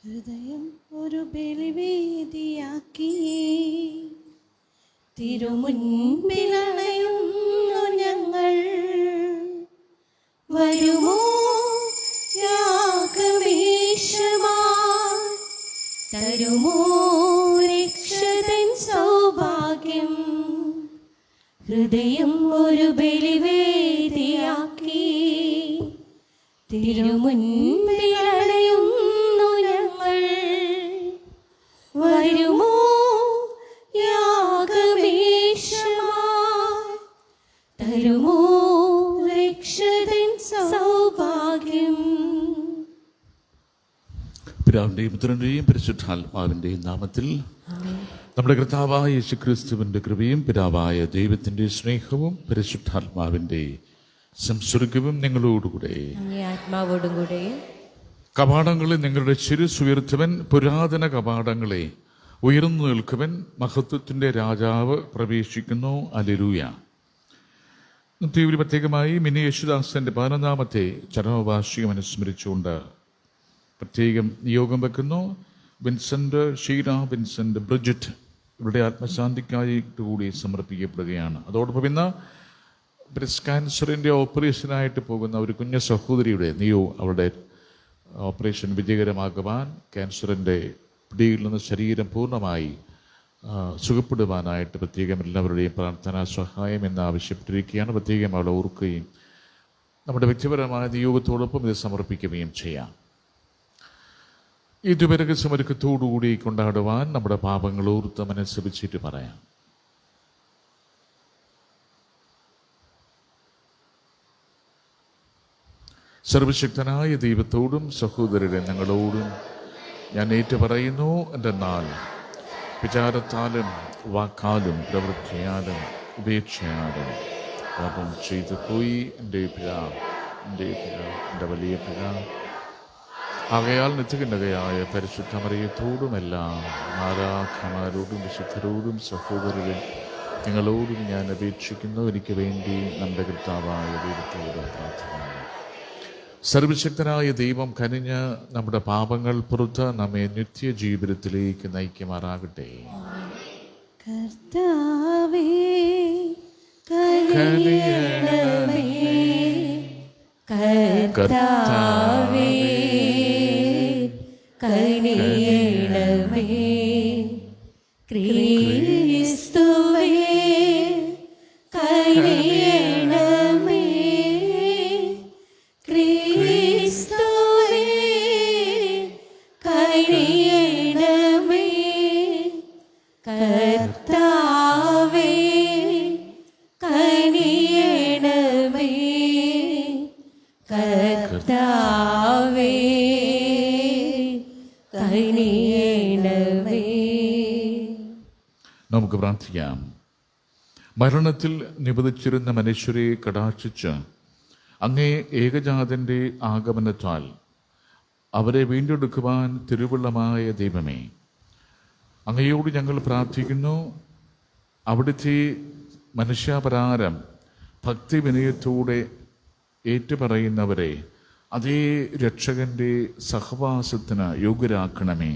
ഹൃദയം ഒരു ബലിവേദിയാക്കി തിരുമുൻപിലണയുന്നു ഞങ്ങൾ. വരുമോ യാഗമേശമാ, തരുമോ രക്ഷതൻ സൗഭാഗ്യം. ഹൃദയം ഒരു ബലിവേദിയാക്കി തിരുമുൻപിലണയുന്നു ഞങ്ങൾ. വരുമോ യാഗമേശമായി, തരുമോ രക്ഷതൻ സൗഭാഗ്യം. പിതാവിന്റെയും പുത്രന്റെയും പരിശുദ്ധാത്മാവിന്റെയും നാമത്തിൽ നമ്മുടെ കർത്താവായ യേശുക്രിസ്തുവിന്റെ കൃപയും പിതാവായ ദൈവത്തിന്റെ സ്നേഹവും പരിശുദ്ധാത്മാവിന്റെ സംസർഗവും നിങ്ങളോടുകൂടെ ആത്മാവോടും കൂടെ. കവാടങ്ങളെ നിങ്ങളുടെ ശിരസുയർത്തുവൻ, പുരാതന കവാടങ്ങളെ ഉയർന്നു നിൽക്കുവൻ, മഹത്വത്തിന്റെ രാജാവ് പ്രവേശിക്കുന്നു. ഹല്ലേലൂയ. ഇന്നത്തെ ഒരു പ്രത്യേകമായി മിനി യേശുദാസന്റെ 11ാമത്തെ ചരമവാർഷികം അനുസ്മരിച്ചുകൊണ്ട് പ്രത്യേകം നിയോഗം വെക്കുന്നു. വിൻസെന്റ്, ഷീല, വിൻസെന്റ്, ബ്രിജിറ്റ് ഇവരുടെ ആത്മശാന്തിക്കായി കൂടി സമർപ്പിക്കപ്പെടുകയാണ്. അതോടൊപ്പം ഇന്ന് ബ്രസ്റ്റ് ക്യാൻസറിൻ്റെ ഓപ്പറേഷനായിട്ട് പോകുന്ന ഒരു കുഞ്ഞു സഹോദരിയുടെ അവരുടെ ഓപ്പറേഷൻ വിജയകരമാക്കുവാൻ, ക്യാൻസറിൻ്റെ പിടിയിൽ നിന്ന് ശരീരം പൂർണ്ണമായി സുഖപ്പെടുവാനായിട്ട് പ്രത്യേകം എല്ലാവരുടെയും പ്രാർത്ഥനാ സഹായം എന്ന് ആവശ്യപ്പെട്ടിരിക്കുകയാണ്. പ്രത്യേകം അവളെ ഓർക്കുകയും നമ്മുടെ വ്യക്തിപരമായ നിയോഗത്തോടൊപ്പം ഇത് സമർപ്പിക്കുകയും ചെയ്യാം. ഇതുവരെ സമരക്കത്തോടുകൂടി കൊണ്ടാടുവാൻ നമ്മുടെ പാപങ്ങൾ ഓർത്ത് മനസ്സരിച്ചിട്ട് പറയാം. സർവശക്തനായ ദൈവത്തോടും സഹോദരരെ ഞങ്ങളോടും ഞാൻ ഏറ്റു പറയുന്നു, എന്തെന്നാൽ വിചാരത്താലും വാക്കാലും പ്രവൃത്തിയാലും ഉപേക്ഷയാലും പാപം ചെയ്തു പോയി എൻ്റെ വലിയ പിഴ. ആകയാൽ നിത്യകന്യകയായ പരിശുദ്ധ മറിയത്തോടുമെല്ലാം മാലാഖമാരോടും വിശുദ്ധരോടും സഹോദരരും നിങ്ങളോടും ഞാൻ അപേക്ഷിക്കുന്നു, എനിക്ക് വേണ്ടി നമ്മുടെ കർത്താവായ ദൈവത്തോട് പ്രാർത്ഥിക്കുന്നു. സർവശക്തനായ ദൈവം കനിഞ്ഞ് നമ്മുടെ പാപങ്ങൾ പുറത്ത് നമ്മെ നിത്യജീവിതത്തിലേക്ക് നയിക്കുമാറാകട്ടെ. കർത്താവേ കനിയണമേ, കർത്താവേ കനിയണമേ, ക്രിസ്തുവേ കനിയണമേ, ക്രിസ്തുവേ കനിയണമേ, കർത്താവേ കനിയണമേ, കർത്താവേ കനിയണമേ. നമുക്ക് പ്രാർത്ഥിക്കാം. മരണത്തിൽ നിബന്ധിച്ചിരുന്ന മനുഷ്യരെ കടാക്ഷിച്ച് അങ്ങേ ഏകജാതന്റെ ആഗമനത്താൽ അവരെ വീണ്ടെടുക്കുവാൻ തിരുവുള്ളമായ ദൈവമേ, അങ്ങയോട് ഞങ്ങൾ പ്രാർത്ഥിക്കുന്നു. അവിടുത്തെ മനുഷ്യാപരാരം ഭക്തി വിനയത്തോടെ ഏറ്റുപറയുന്നവരെ അതേ രക്ഷകന്റെ സഹവാസത്തിന് യോഗ്യരാക്കണമേ.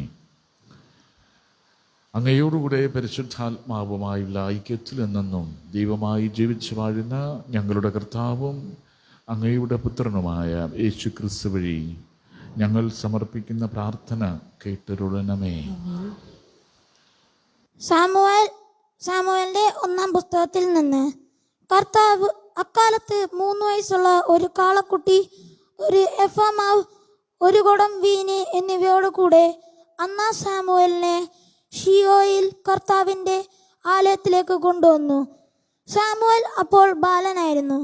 അങ്ങയോടുകൂടെ പരിശുദ്ധാത്മാവുമായുള്ള ഐക്യത്തിൽ നിന്നും ദൈവമായി ജീവിച്ചു വാഴുന്ന ഞങ്ങളുടെ കർത്താവും അങ്ങയുടെ പുത്രനുമായ യേശു ക്രിസ്തു വഴി ഞങ്ങൾ സമർപ്പിക്കുന്ന പ്രാർത്ഥന കേട്ടരുളണമേ. സാമുവേലിന്റെ 1-ാം പുസ്തകത്തിൽ നിന്ന്. കർത്താവ് അക്കാലത്ത് 3 വയസ്സുള്ള ഒരു കാളക്കുട്ടി, ഒരു എഫാ മാവ്, ഒരു കുടം വീഞ്ഞ് എന്നിവയോടുകൂടെ അന്നാ സാമുവേലിനെ ഷീലോയിൽ കർത്താവിന്റെ ആലയത്തിലേക്ക് കൊണ്ടുവന്നു. സാമുവേൽ അപ്പോൾ ബാലനായിരുന്നു.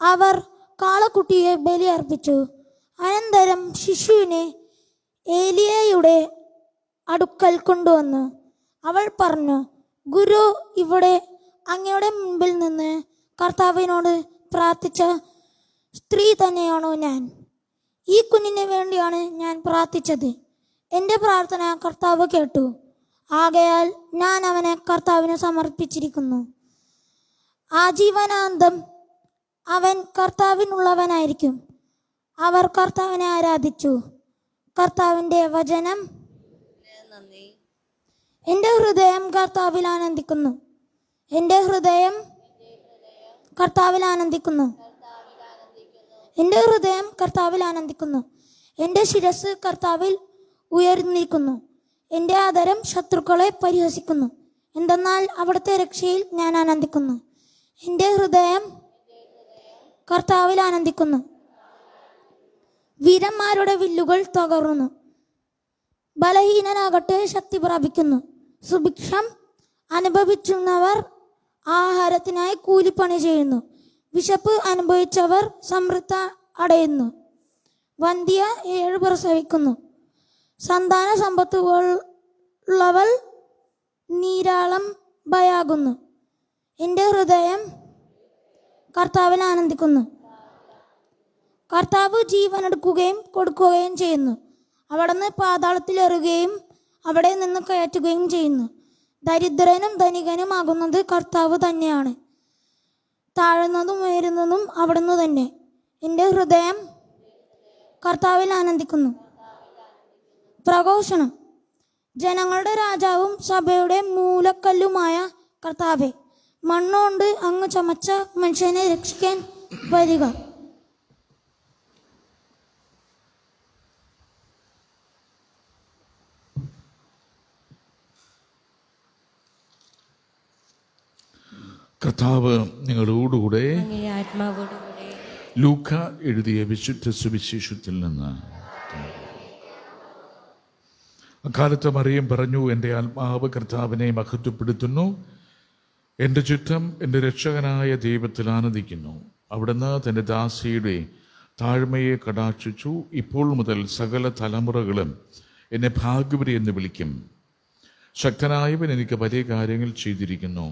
അവർ കാളക്കുട്ടിയെ ബലിയർപ്പിച്ചു. അനന്തരം ശിശുവിനെ ഏലിയയുടെ അടുക്കൽ കൊണ്ടുവന്നു. അവൾ പറഞ്ഞു, ഗുരു, ഇവിടെ അങ്ങയുടെ മുൻപിൽ നിന്ന് കർത്താവിനോട് പ്രാർത്ഥിച്ച സ്ത്രീ തന്നെയാണോ ഞാൻ? ഈ കുഞ്ഞിന് വേണ്ടിയാണ് ഞാൻ പ്രാർത്ഥിച്ചത്. എൻ്റെ പ്രാർത്ഥന കർത്താവ് കേട്ടു. ആകയാൽ ഞാൻ അവനെ കർത്താവിന് സമർപ്പിച്ചിരിക്കുന്നു. ആജീവനാന്തം അവൻ കർത്താവിനുള്ളവനായിരിക്കും. അവർ കർത്താവിനെ ആരാധിച്ചു. കർത്താവിൻ്റെ വചനം. എൻ്റെ ഹൃദയം കർത്താവിൽ ആനന്ദിക്കുന്നു. എൻ്റെ ഹൃദയം കർത്താവിൽ ആനന്ദിക്കുന്നു. എൻ്റെ ഹൃദയം കർത്താവിൽ ആനന്ദിക്കുന്നു. എൻ്റെ ശിരസ് കർത്താവിൽ ഉയർന്നിരിക്കുന്നു. എൻ്റെ ആദരം ശത്രുക്കളെ പരിഹസിക്കുന്നു. എന്തെന്നാൽ അവിടുത്തെ രക്ഷയിൽ ഞാൻ ആനന്ദിക്കുന്നു. എൻ്റെ ഹൃദയം കർത്താവിൽ ആനന്ദിക്കുന്നു. വീരന്മാരുടെ വില്ലുകൾ തകർന്നു. ബലഹീനനാകട്ടെ ശക്തി പ്രാപിക്കുന്നു. സുഭിക്ഷം അനുഭവിക്കുന്നവർ ആഹാരത്തിനായി കൂലിപ്പണി ചെയ്യുന്നു. വിശപ്പ് അനുഭവിച്ചവർ സമൃദ്ധ അടയുന്നു. വന്ധ്യ 7 പ്രസവിക്കുന്നു. സന്താന സമ്പത്തുള്ളവൾ നീരാളം ഭയാകുന്നു. എൻ്റെ ഹൃദയം കർത്താവിൽ ആനന്ദിക്കുന്നു. കർത്താവ് ജീവനെടുക്കുകയും കൊടുക്കുകയും ചെയ്യുന്നു. അവിടുന്ന് പാതാളത്തിൽ എറുകയും അവിടെ നിന്ന് കയറ്റുകയും ചെയ്യുന്നു. ദരിദ്രനും ധനികനുമാകുന്നത് കർത്താവ് തന്നെയാണ്. താഴ്ന്നതും ഉയരുന്നതും അവിടുന്ന് തന്നെ. എൻ്റെ ഹൃദയം കർത്താവിൽ ആനന്ദിക്കുന്നു. പ്രഘോഷണം. ജനങ്ങളുടെ രാജാവും സഭയുടെ മൂലക്കല്ലുമായ കർത്താവെ, മണ്ണുകൊണ്ട് അങ്ങ് ചമച്ച മനുഷ്യനെ രക്ഷിക്കാൻ വരിക. കർത്താവ് നിങ്ങളോടുകൂടെ. ആത്മാവോടുകൂടെ. ലൂക്ക എഴുതിയ വിശുദ്ധ സുവിശേഷത്തിൽ നിന്ന്. അക്കാലത്ത് മറിയം പറഞ്ഞു, എൻ്റെ ആത്മാവ് കർത്താവിനെ മഹത്വപ്പെടുത്തുന്നു. എൻ്റെ ചുറ്റം എൻ്റെ രക്ഷകനായ ദൈവത്തിൽ ആനന്ദിക്കുന്നു. അവിടുന്ന് തൻ്റെ ദാസിയുടെ താഴ്മയെ കടാക്ഷിച്ചു. ഇപ്പോൾ മുതൽ സകല തലമുറകളും എന്നെ ഭാഗ്യവതി എന്ന് വിളിക്കും. ശക്തനായവൻ എനിക്ക് വലിയ കാര്യങ്ങൾ ചെയ്തിരിക്കുന്നു.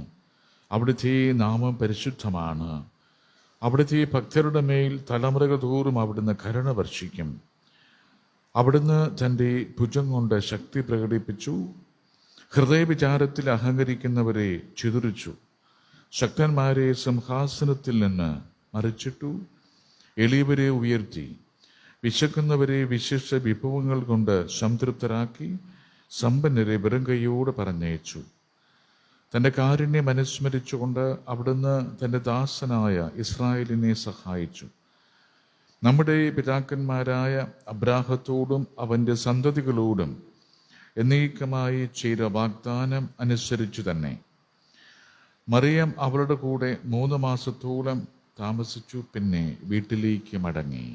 അവിടുത്തെ നാമം പരിശുദ്ധമാണ്. അവിടുത്തെ ഭക്തരുടെ മേൽ തലമുറകൾ തോറും അവിടുന്ന് കരുണ വർഷിക്കും. അവിടുന്ന് തൻ്റെ ഭുജം കൊണ്ട് ശക്തി പ്രകടിപ്പിച്ചു. ഹൃദയവിചാരത്തിൽ അഹങ്കരിക്കുന്നവരെ ചിതറിച്ചു. ശക്തന്മാരെ സിംഹാസനത്തിൽ നിന്ന് മറിച്ചിട്ടു. എളിയവരെ ഉയർത്തി. വിശക്കുന്നവരെ വിശിഷ്ട വിഭവങ്ങൾ കൊണ്ട് സംതൃപ്തരാക്കി. സമ്പന്നരെ വെറും കൈയോടെ പറഞ്ഞയച്ചു. തൻ്റെ കാരുണ്യം അനുസ്മരിച്ചുകൊണ്ട് അവിടുന്ന് തൻ്റെ ദാസനായ ഇസ്രായേലിനെ സഹായിച്ചു. നമ്മുടെ പിതാക്കന്മാരായ അബ്രാഹത്തോടും അവൻ്റെ സന്തതികളോടും എന്നേക്കുമായി ചെയ്ത വാഗ്ദാനം അനുസരിച്ചു തന്നെ. മറിയം അവളുടെ കൂടെ 3 മാസത്തോളം താമസിച്ചു. പിന്നെ വീട്ടിലേക്ക് മടങ്ങി.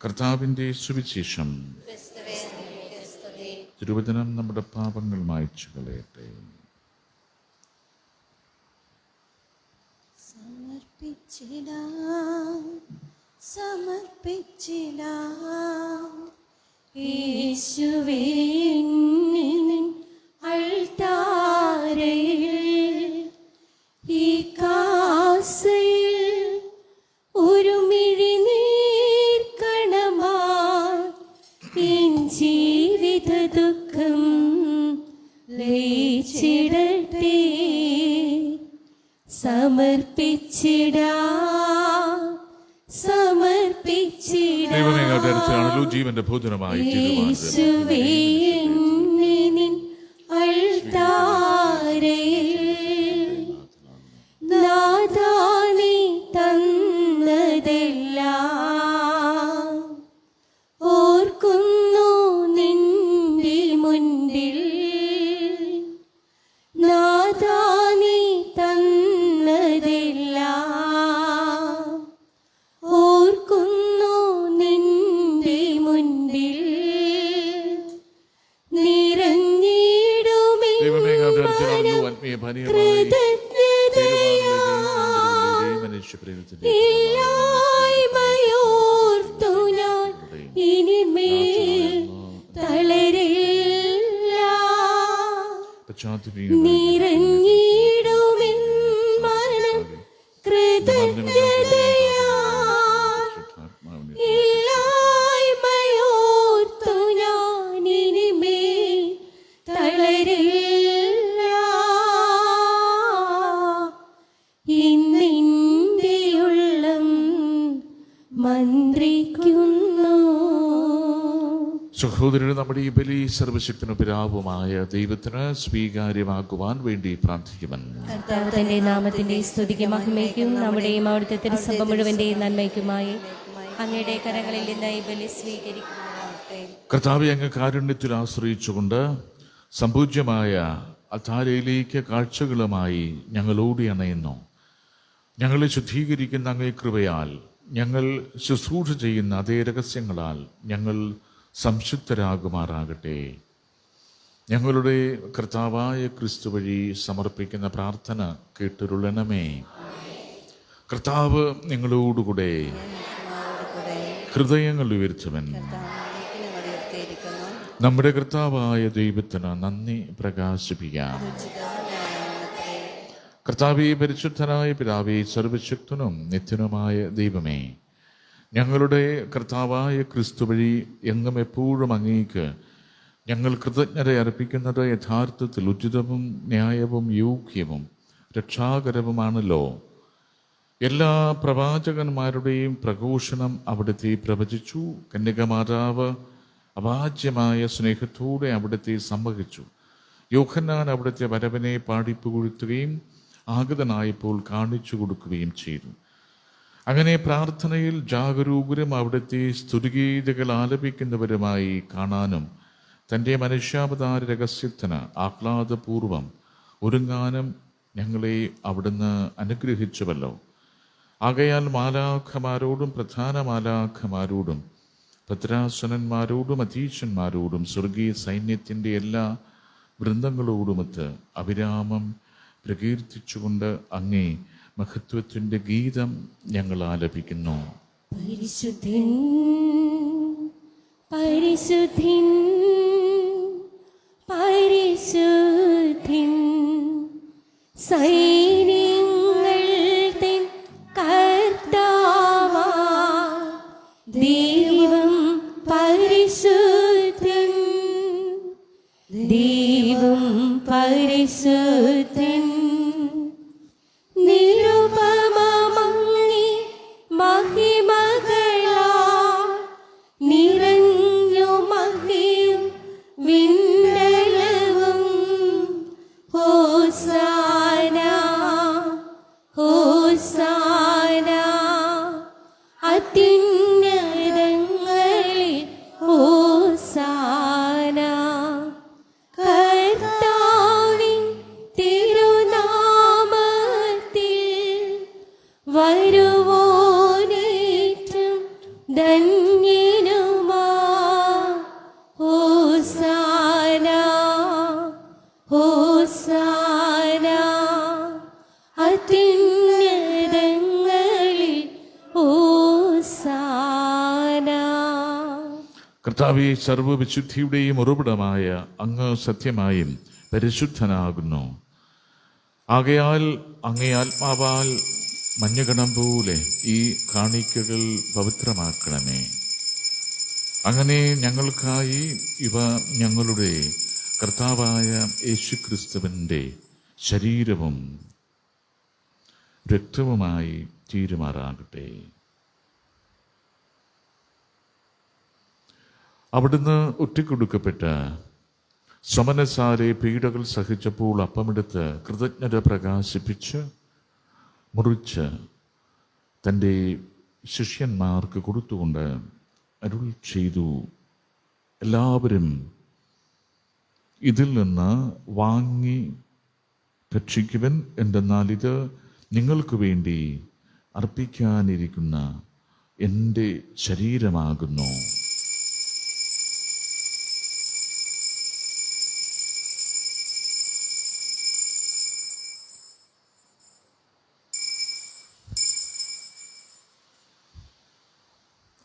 കർത്താവിൻ്റെ സുവിശേഷം. തിരുവചനം നമ്മുടെ പാപങ്ങൾ മായ്ച്ചു കളയട്ടെ. സമർപ്പിച്ചിടാം യേശുവേ നിൻ അൾത്താരയിൽ. ഈ കാസയിൽ ഒരു മിഴിനീർ കണമായി എൻ ജീവിത ദുഃഖം ലയിച്ചിടട്ടെ. സമർപ്പിച്ചിടാണല്ലോ ജീവന്റെ ഭോജനമായി നാദാനി തന്നതെല്ലാം ഓർക്കുന്നു നിന്റെ മുൻപിൽ. നാദാനി തന്നതെല്ലാം ഓർക്കുന്നു നിന്റെ മുൻപിൽ. നിറഞ്ഞിടുമേ ഇല്ലായ്മയോർത്തു ഞാൻ ഇനിമേൽ തളരില്ല. നിറഞ്ഞിടുമെൻ മനം കൃതജ്ഞതയാ. ഇല്ലായ്മയോർത്തു ഞാൻ ഇനിമേൽ തളരില്ല. ഇന്നിൻ്റെ ഉള്ളം മന്ത്രിക്കുന്നു. സഹോദരൻ, നമ്മുടെ ഈ ബലി സർവശക്തനും പിതാവുമായ ദൈവത്തിന് സ്വീകാര്യമാക്കുവാൻ വേണ്ടി പ്രാർത്ഥിക്കുവാൻ കർത്താവ് തന്റെ നാമത്തിന്റെ സ്തുതിക്ക് മഹിമയ്ക്കും നമ്മുടെയും അവിടുത്തെ തിരുസഭ മുഴുവന്റെയും നന്മയ്ക്കുമായി അങ്ങയുടെ കരങ്ങളിൽ നിന്ന് ഈ ബലി സ്വീകരിക്കുമാറാകട്ടെ. കർത്താവെ, അങ്ങ് കാരുണ്യത്തിൽ ആശ്രയിച്ചുകൊണ്ട് സംപൂജ്യമായ അൾത്താരയിലേക്ക് കാഴ്ചകളുമായി ഞങ്ങളോട് അണയുന്നു. ഞങ്ങളെ ശുദ്ധീകരിക്കുന്ന അങ്ങേ കൃപയാൽ ഞങ്ങൾ ശുശ്രൂഷ ചെയ്യുന്ന അതേ രഹസ്യങ്ങളാൽ ഞങ്ങൾ സംശുദ്ധരാകുമാറാകട്ടെ. ഞങ്ങളുടെ കർത്താവായ ക്രിസ്തു വഴി സമർപ്പിക്കുന്ന പ്രാർത്ഥന കേട്ടുരുളണമേ. കർത്താവ് നിങ്ങളോടുകൂടെ ഹൃദയങ്ങൾ ഉയർത്തുവൻ. നമ്മുടെ കർത്താവായ ദൈവത്തിന് നന്ദി പ്രകാശിപ്പിക്കാം. കർത്താവേ, പരിശുദ്ധനായ പിതാവേ, സർവശക്തനും നിത്യനുമായ ദൈവമേ, ഞങ്ങളുടെ കർത്താവായ ക്രിസ്തു വഴി എങ്ങും എപ്പോഴും അങ്ങേക്ക് ഞങ്ങൾ കൃതജ്ഞത അർപ്പിക്കുന്നത് യഥാർത്ഥത്തിൽ ഉചിതവും ന്യായവും യോഗ്യവും രക്ഷാകരവുമാണല്ലോ. എല്ലാ പ്രവാചകന്മാരുടെയും പ്രഘോഷണം അവിടുത്തെ പ്രവചിച്ചു. കന്യകമാതാവ് അവാച്യമായ സ്നേഹത്തോടെ അവിടുത്തെ സമ്മതിച്ചു. യോഹന്നാൻ അവിടുത്തെ വരവനെ പാടിപ്പുകൊഴുത്തുകയും ആഗതനായപ്പോൾ കാണിച്ചു കൊടുക്കുകയും ചെയ്തു. അങ്ങനെ പ്രാർത്ഥനയിൽ ജാഗരൂകരും അവിടുത്തെ സ്തുതിഗീതകൾ ആലപിക്കുന്നവരുമായി കാണാനും തൻ്റെ മനുഷ്യാവതാര രഹസ്യത്തിന് ആഹ്ലാദപൂർവം ഒരുങ്ങാനും ഞങ്ങളെ അവിടുന്ന് അനുഗ്രഹിച്ചുവല്ലോ. ആകയാൽ മാലാഖമാരോടും പ്രധാന മാലാഖമാരോടും ഭദ്രാസനന്മാരോടും അധീശന്മാരോടും സ്വർഗീയ സൈന്യത്തിൻ്റെ എല്ലാ വൃന്ദങ്ങളോടുമൊത്ത് അവിരാമം പ്രകീർത്തിച്ചുകൊണ്ട് അങ്ങേ മഹത്വത്തിൻ്റെ ഗീതം ഞങ്ങൾ ആലപിക്കുന്നു. പരിശുദ്ധൻ പരിശുദ്ധൻ പരിശുദ്ധൻ സൈന്യങ്ങൾ തൻ കർത്താവാ ദൈവം പരിശുദ്ധൻ ദൈവം പരിശുദ്ധൻ നിരുപമമങ്ങി മഹിമകളാ നിറഞ്ഞു മഹിയും വിണ്ടലവും ഹോസാന ഹോസാന അത്യുന്നതങ്ങളിൽ ഹോസാന കർത്താവിൻ തിരുനാമത്തിൽ വരുവോനേറ്റം ധന്യനുമാ ഹോസാന ഹോസാന അത്യുന്നതങ്ങളിൽ ഹോസാന. കർത്താവേ, സർവവിശുദ്ധിയുടെയും ഉറവിടമായ അങ്ങ് സത്യമായും പരിശുദ്ധനാകുന്നു. ആകയാൽ അങ്ങേ ആത്മാവാൽ മഞ്ഞുകണം പോലെ ഈ കാണിക്കകൾ പവിത്രമാക്കണമേ. അങ്ങനെ ഞങ്ങൾക്കായി ഇവ ഞങ്ങളുടെ കർത്താവായ യേശുക്രിസ്തുവിൻ്റെ ശരീരവും രക്തവുമായി തീരുമാറാകട്ടെ. അവിടുന്ന് ഒറ്റിക്കൊടുക്കപ്പെട്ട സമനസാലെ പീഡകൾ സഹിച്ചപ്പോൾ അപ്പമെടുത്ത് കൃതജ്ഞത പ്രകാശിപ്പിച്ച് മുറിച്ച് തൻ്റെ ശിഷ്യന്മാർക്ക് കൊടുത്തുകൊണ്ട് അരുൾ ചെയ്തു, എല്ലാവരും ഇതിൽ നിന്ന് വാങ്ങി ഭക്ഷിക്കുവൻ. എന്തെന്നാൽ ഇത് നിങ്ങൾക്ക് വേണ്ടി അർപ്പിക്കാനിരിക്കുന്ന എൻ്റെ ശരീരമാകുന്നു.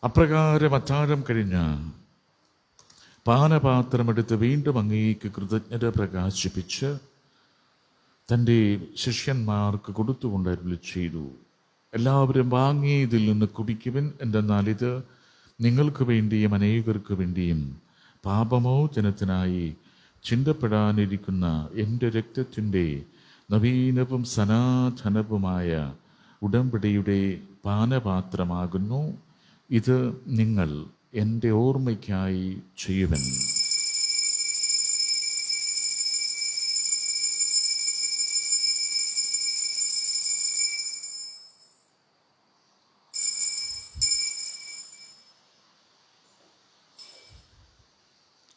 അപ്രകാരം അത്താഴം കഴിഞ്ഞ് പാനപാത്രമെടുത്ത് വീണ്ടും അങ്ങേക്ക് കൃതജ്ഞത പ്രകാശിപ്പിച്ച് തൻ്റെ ശിഷ്യന്മാർക്ക് കൊടുത്തുകൊണ്ട് അരുളി ചെയ്തു, എല്ലാവരും വാങ്ങി ഇതിൽ നിന്ന് കുടിക്കുവിൻ. എന്തെന്നാൽ ഇത് നിങ്ങൾക്ക് വേണ്ടിയും അനേകർക്ക് വേണ്ടിയും പാപമോചനത്തിനായി ചിന്തപ്പെടാനിരിക്കുന്ന എൻ്റെ രക്തത്തിൻ്റെ നവീനവും സനാതനവുമായ ഉടമ്പടിയുടെ പാനപാത്രമാകുന്നു. ഇത് നിങ്ങൾ എൻ്റെ ഓർമ്മയ്ക്കായി ചെയ്യുവൻ.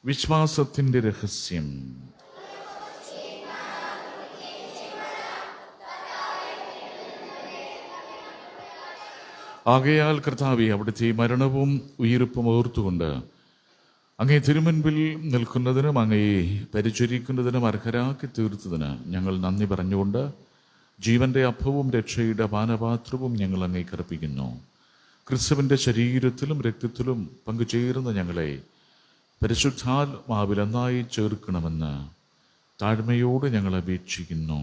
വിശ്വാസത്തിൻ്റെ രഹസ്യം. ആകയാൽ കർത്താവേ, അവിടുത്തെ മരണവും ഉയിർപ്പും ഓർത്തുകൊണ്ട് അങ്ങേ തിരുമുൻപിൽ നിൽക്കുന്നതിനും അങ്ങയെ പരിചരിക്കുന്നതിനും അർഹരാക്കി തീർത്തതിന് ഞങ്ങൾ നന്ദി പറഞ്ഞുകൊണ്ട് ജീവന്റെ അപ്പവും രക്ഷയുടെ പാനപാത്രവും ഞങ്ങൾ അങ്ങേക്ക് അർപ്പിക്കുന്നു. ക്രിസ്തുവിൻ്റെ ശരീരത്തിലും രക്തത്തിലും പങ്കുചേർന്ന ഞങ്ങളെ പരിശുദ്ധാത്മാവിൽ ഒന്നായി ചേർക്കണമെന്ന് താഴ്മയോട് ഞങ്ങൾ അപേക്ഷിക്കുന്നു.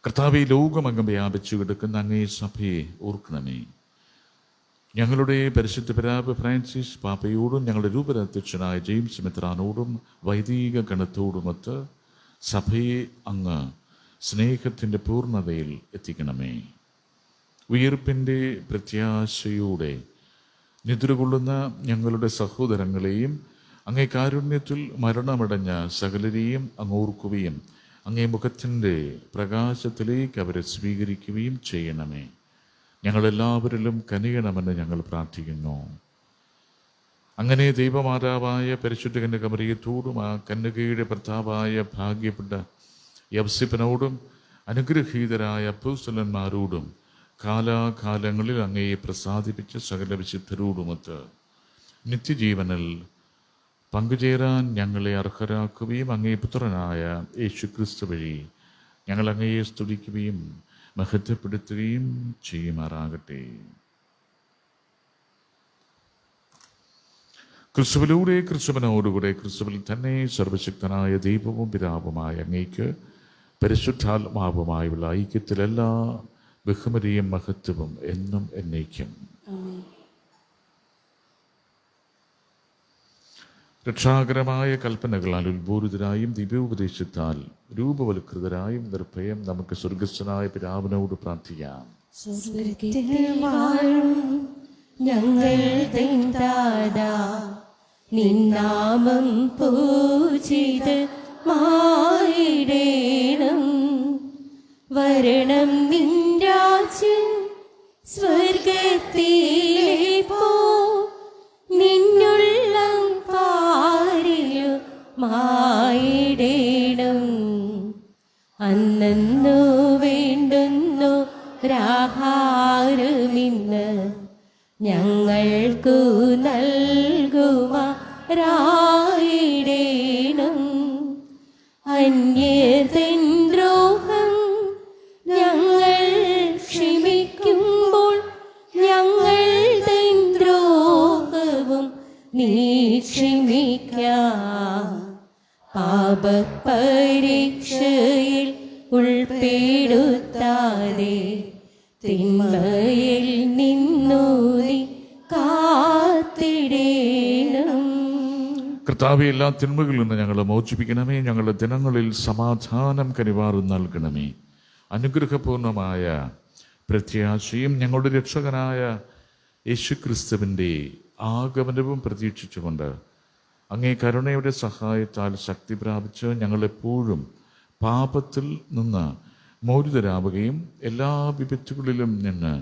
കർത്താവേ, ലോകമങ്ങ് വ്യാപിച്ചു കിടക്കുന്ന അങ്ങേ സഭയെ ഓർക്കണമേ. ഞങ്ങളുടെ പരിശുദ്ധ പിതാവ് ഫ്രാൻസിസ് പാപ്പയോടും ഞങ്ങളുടെ രൂപരാധ്യക്ഷനായ ജെയിംസ് മെത്രാനോടും വൈദിക ഗണത്തോടുമൊത്ത് സഭയെ അങ്ങ് സ്നേഹത്തിൻ്റെ പൂർണ്ണതയിൽ എത്തിക്കണമേ. ഉയിർപ്പിൻ്റെ പ്രത്യാശയോടെ നിദ്രകൊള്ളുന്ന ഞങ്ങളുടെ സഹോദരങ്ങളെയും അങ്ങേ കാരുണ്യത്തിൽ മരണമടഞ്ഞ സകലരെയും അങ്ങോർക്കുകയും അങ്ങേ മുഖത്തിൻ്റെ പ്രകാശത്തിലേക്ക് അവരെ സ്വീകരിക്കുകയും ചെയ്യണമേ. ഞങ്ങളെല്ലാവരിലും കനിയണമെന്ന് ഞങ്ങൾ പ്രാർത്ഥിക്കുന്നു. അങ്ങനെ ദൈവമാതാവായ പരിശുദ്ധ കന്യകമറിയത്തോടും ആ കന്യകയുടെ ഭർത്താവായ ഭാഗ്യപ്പെട്ട യവ്സിപ്പനോടും അനുഗ്രഹീതരായ അപ്പോസ്തലന്മാരോടും കാലാകാലങ്ങളിൽ അങ്ങയെ പ്രസാദിപ്പിച്ച സകല വിശുദ്ധരോടുമൊത്ത് നിത്യജീവനിൽ പങ്കുചേരാൻ ഞങ്ങളെ അർഹരാക്കുകയും അങ്ങേ പുത്രനായ യേശുക്രിസ്തു വഴി ഞങ്ങൾ അങ്ങയെ സ്തുതിക്കുകയും മഹത്വപ്പെടുത്തുകയും ചെയ്യുമാറാകട്ടെ. ക്രിസ്തുവിലൂടെ, ക്രിസ്തുവിനോടുകൂടെ, ക്രിസ്തുവിൽ തന്നെ സർവശക്തനായ ദൈവവും പിതാവുമായ അങ്ങേക്ക് പരിശുദ്ധാത്മാവുമായുള്ള ഐക്യത്തിലെല്ലാ ബഹുമതിയും മഹത്വവും എന്നും എന്നേക്കും. രക്ഷാകരമായ കൽപ്പനകളാൽ ഉത്ബോധിതരായും ദിവ്യോപദേശത്താൽ രൂപവൽകൃതരായും നിർഭയം നമുക്ക് സ്വർഗസ്ഥനായ പിതാവിനോട് പ്രാർത്ഥിക്കാം. ഞങ്ങൾ നിന്നാമം പൂജിത് മായിടേണം. വരണം നിൻ രാജ്യം സ്വർഗത്തിലെ പോ നിന്നുള്ളം പാരിലു മായിടേണം. അന്നു വേണ്ടുന്നു രാഹാരമിന്ന് ഞങ്ങൾക്കു നൽകുമാറായിടേണം. അന്യതൻ ദ്രോഹം ഞങ്ങൾ ക്ഷമിക്കുമ്പോൾ ഞങ്ങൾ തൻ ദ്രോഹവും നീ ക്ഷമിക്ക. പാപപരീക്ഷയിൽ ഉൾപ്പെടുത്താതെ തിന്മയിൽ നിന്നു നീ കാത്തിടേണം. കർത്താവേ, എല്ലാ തിന്മകളിൽ നിന്ന് ഞങ്ങളെ മോചിപ്പിക്കണമേ. ഞങ്ങളുടെ ദിനങ്ങളിൽ സമാധാനം കനിവാറും നൽകണമേ. അനുഗ്രഹപൂർണമായ പ്രത്യാശയും ഞങ്ങളുടെ രക്ഷകനായ യേശുക്രിസ്തുവിൻ്റെ ആഗമനവും പ്രതീക്ഷിച്ചുകൊണ്ട് അങ്ങേ കരുണയുടെ സഹായത്താൽ ശക്തി പ്രാപിച്ച് ഞങ്ങളെപ്പോഴും പാപത്തിൽ നിന്ന് മോചിതരാവുകയും എല്ലാ വിപത്തുകളിലും നിന്ന്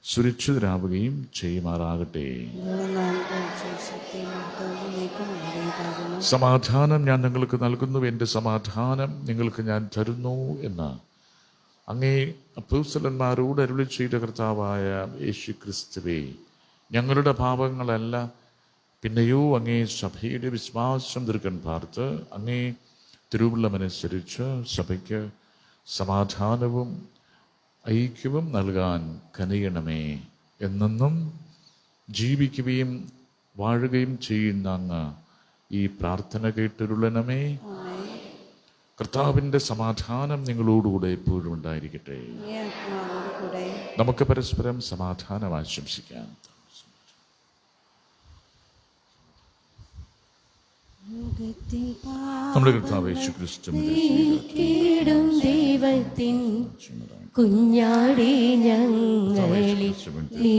സുരക്ഷിതരാവുകയും ചെയ്യുമാറാകട്ടെ. സമാധാനം ഞാൻ നിങ്ങൾക്ക് നൽകുന്നു, എൻ്റെ സമാധാനം നിങ്ങൾക്ക് ഞാൻ തരുന്നു എന്ന് അങ്ങേ അപ്പോസ്തലന്മാരോട് അരുളി ചെയ്ത കർത്താവായ യേശുക്രിസ്തുവേ, ഞങ്ങളുടെ പാപങ്ങളല്ല പിന്നെയോ അങ്ങേ സഭയുടെ വിശ്വാസം ദീർഘൻ പാർത്ത് അങ്ങേ തിരുവുള്ളമനുസരിച്ച് സഭയ്ക്ക് സമാധാനവും ഐക്യവും നൽകാൻ കനിയണമേ. എന്നെന്നും ജീവിക്കുകയും വാഴുകയും ചെയ്യുന്ന അങ്ങ് ഈ പ്രാർത്ഥന കേട്ടരുളണമേ. കർത്താവിൻ്റെ സമാധാനം നിങ്ങളോടുകൂടെ എപ്പോഴും ഉണ്ടായിരിക്കട്ടെ. നമുക്ക് പരസ്പരം സമാധാനം ആശംസിക്കാം. നമ്മുടെ കർത്താവ് യേശുക്രിസ്തു ദൈവത്തിൻ കുഞ്ഞാടേ ഞങ്ങളിൽ നീ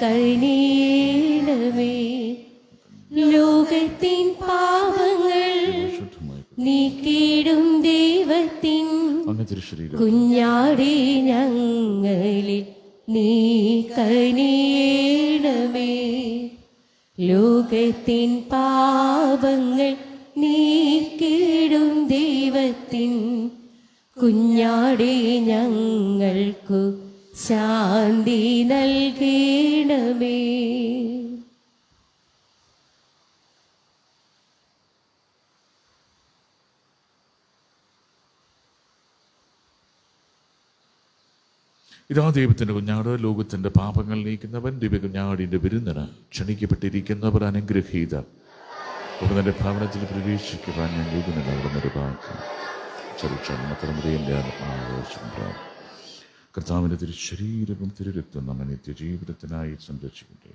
കനിയണമേ. ലോകത്തിൻ പാപങ്ങൾ നീക്കിടും ദൈവത്തിൻ കുഞ്ഞാടേ ഞങ്ങളിൽ നീ കനിയണമേ. ലോകത്തിൻ പാപങ്ങൾ നീക്കിടും ദൈവത്തിൻ കുഞ്ഞാടേ ഞങ്ങൾക്കു ശാന്തി നൽകണമേ. ഇതാ ദൈവത്തിൻ്റെ കുഞ്ഞാട്, ലോകത്തിൻ്റെ പാപങ്ങൾ നീക്കുന്നവൻ. ദിവ്യ കുഞ്ഞാടിൻ്റെ വിരുന്നിന് ക്ഷണിക്കപ്പെട്ടിരിക്കുന്നവർ അനുഗ്രഹീതർ. അവിടുന്ന് ഭവനത്തിൽ പ്രവേശിക്കുവാൻ ഞാൻ യോഗ്യനല്ല. അവിടുന്ന് ഒരു വാക്ക് കർത്താവിൻ്റെ തിരുശരീരവും തിരുരക്തവും നമ്മെ നിത്യജീവിതത്തിനായി സംരക്ഷിക്കട്ടെ.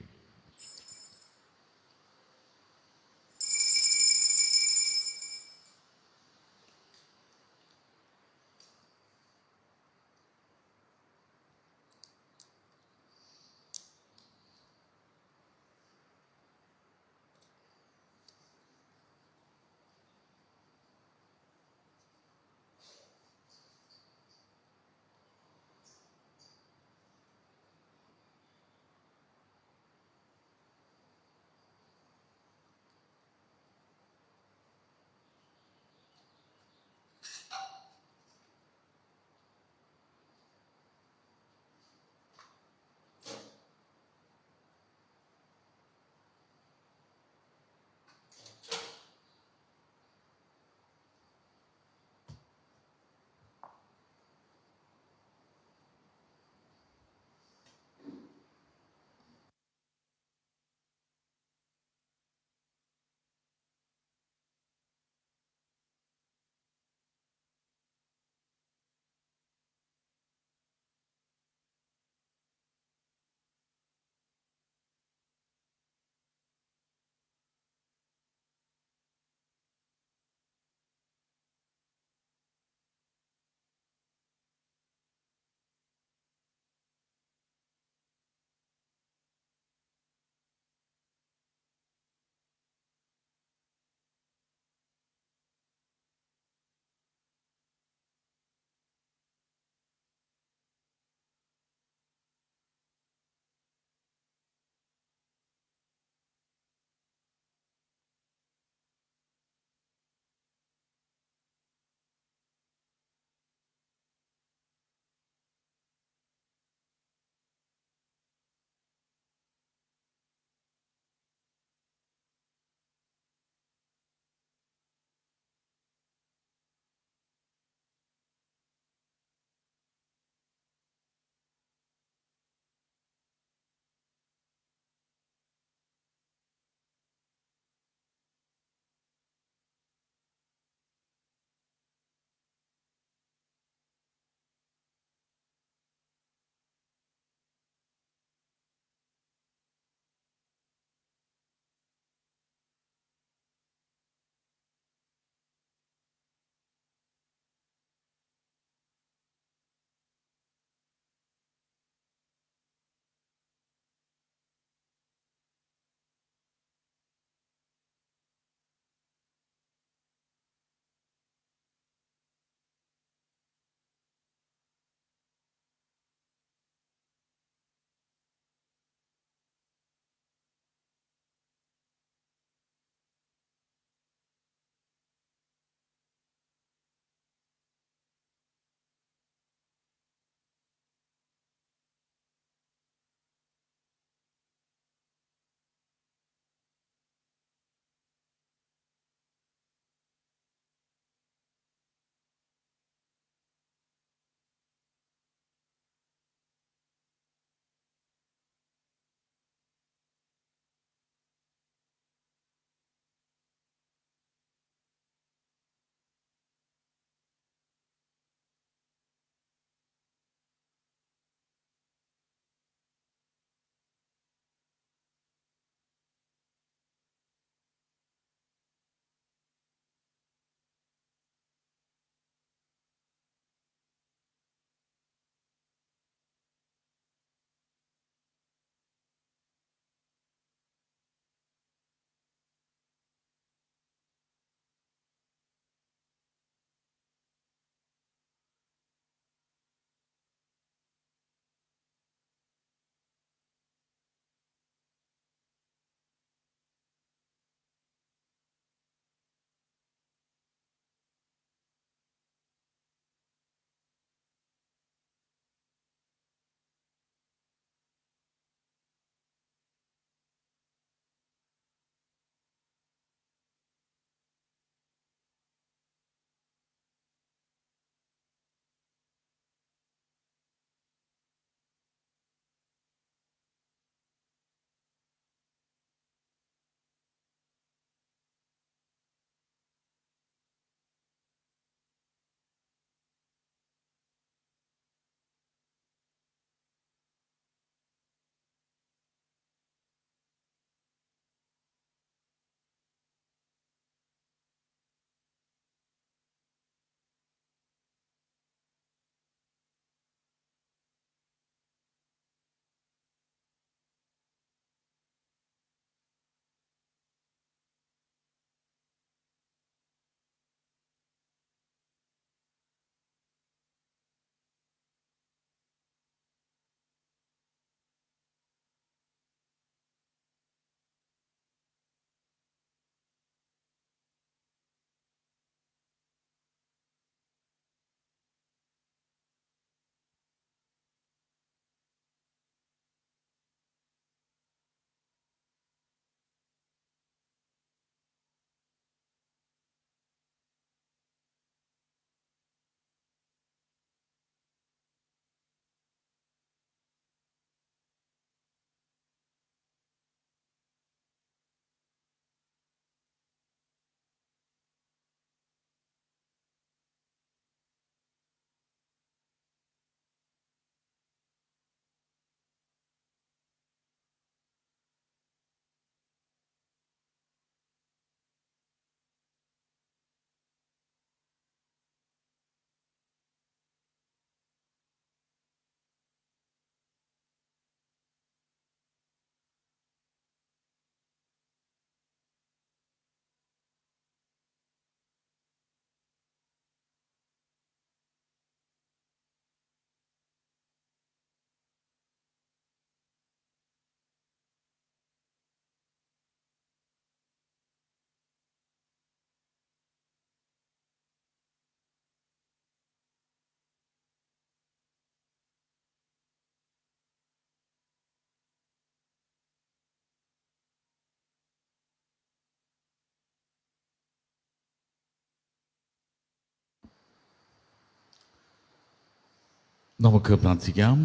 നമുക്ക് പ്രാർത്ഥിക്കാം.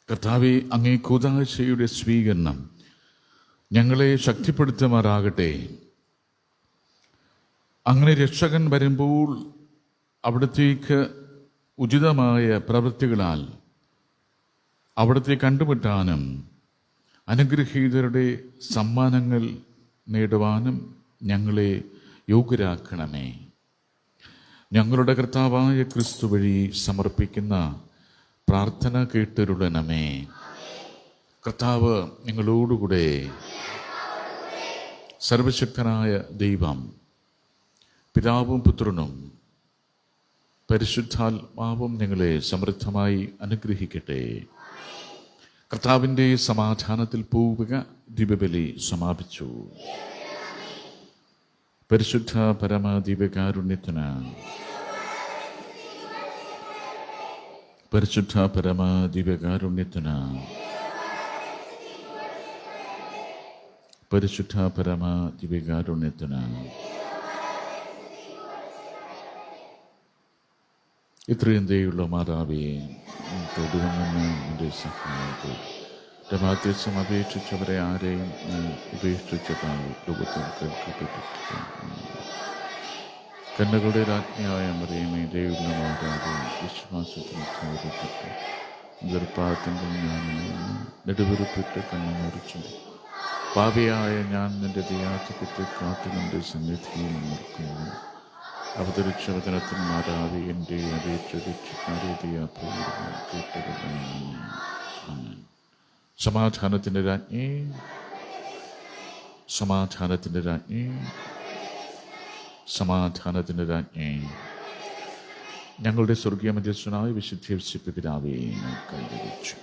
കർത്താവേ, അങ്ങേ കൂദാശയുടെ സ്വീകരണം ഞങ്ങളെ ശക്തിപ്പെടുത്തുമാറാകട്ടെ. അങ്ങനെ രക്ഷകൻ വരുമ്പോൾ അവിടത്തേക്ക് ഉചിതമായ പ്രവൃത്തികളാൽ അവിടത്തെ കണ്ടുമുട്ടാനും അനുഗ്രഹീതരുടെ സമ്മാനങ്ങൾ നേടുവാനും ഞങ്ങളെ യോഗ്യരാക്കണമേ. ഞങ്ങളുടെ കർത്താവായ ക്രിസ്തു വഴി സമർപ്പിക്കുന്ന പ്രാർത്ഥന കേട്ടരുളണമേ. കർത്താവ് നിങ്ങളോടുകൂടെ. സർവശക്തനായ ദൈവം പിതാവും പുത്രനും പരിശുദ്ധാത്മാവും നിങ്ങളെ സമൃദ്ധമായി അനുഗ്രഹിക്കട്ടെ. കർത്താവിൻ്റെ സമാധാനത്തിൽ പോവുക. ദിവ്യബലി സമാപിച്ചു. പരിശുദ്ധ പരമ ദിവ്യകാരുണ്യത്തിന് പരിശുദ്ധ പരമ ദിവ്യകാരുണ്യത്തിന് പരിശുദ്ധ പരമ ദിവ്യകാരുണ്യത്തിന് ഇത്രയും ദയുള്ള മാതാവേ, തൊടുവെന്ന് എൻ്റെ സഹായിക്കൂ. മാധ്യസ്ഥം അപേക്ഷിച്ചവരെ ആരെയും നീ ഉപേക്ഷിച്ചതായി ലോകത്തിൽ കേൾക്കപ്പെട്ടിട്ടില്ല. കന്യകളുടെ രാജ്ഞിയായ മറിയമേ, ദൈവമുള്ള മാതാവേ, വിശ്വാസത്തിൽ ചോരപ്പെട്ട് ഗർഭാത്തിൻ്റെ ഞാൻ നെടുവെറുപ്പിട്ട് കണ്ണു മുറിച്ചു. പാപിയായ ഞാൻ നിന്റെ ദയാധിപത്തെ കാത്തു നിന്റെ സന്നിധിയിൽ നിൽക്കുന്നു. അവതരിച്ച വചനത്തിൽ മാതാവേ, എൻ്റെ അപേക്ഷകാര്യതയാപൂർവ്വം കേട്ടത്. സമാധാനത്തിൻ്റെ രാജ്ഞി, സമാധാനത്തിൻ്റെ രാജ്ഞി, സമാധാനത്തിൻ്റെ രാജ്ഞി, ഞങ്ങളുടെ സ്വർഗീയ മധ്യസ്ഥനായ വിശുദ്ധ പിതാവേ, കൈവരിച്ചു.